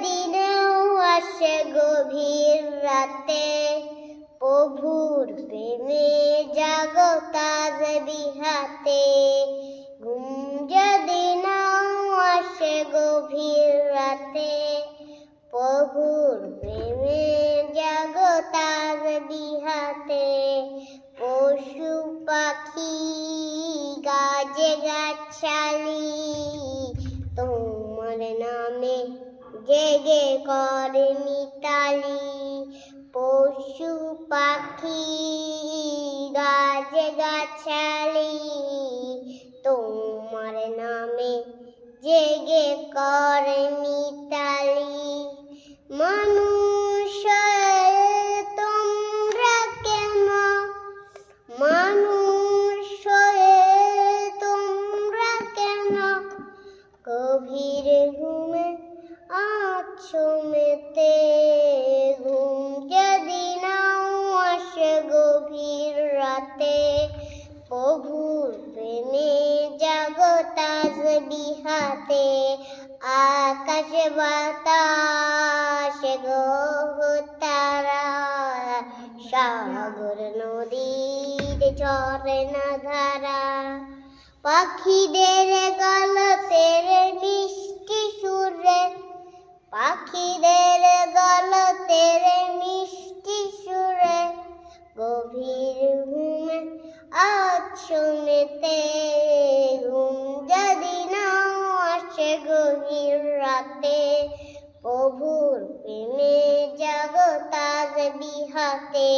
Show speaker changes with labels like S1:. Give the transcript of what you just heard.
S1: দিনেও আসে গভীর রাতে, প্রভুর প্রেমে জাগো তাসবিহাতে। ঘুম যদি নাও আসে গভীর রাতে, প্রভুর প্রেমে জাগো তাসবিহাতে। পশু পাখি গাছে গাছালি তোমার নামে জেগে করে মিতালি। পশু পাখি গাছে গাছালি তোমার নামে জেগে করে মিতালি। মানুষ তোমরা কেন, মানুষ তোমরা কেন গভীর ঘুমে আছো মেতে। ঘুম যদি নাও আসে গভীর রাতে, প্রভুর প্রেমে জাগো তাসবিহাতে। আকাশে বাতাসে গ্রহ তারা, সাগর নদীর ঝরনা ধারা, পাখিদের গলতের মিষ্টি সুরে, পাখিদের গলতের মিষ্টি সুরে গভীর ঘুমে আছো মেতে। ঘুম যদি নাও আসে গভীর রাতে, প্রভুর প্রেমে জাগো তাসবিহাতে।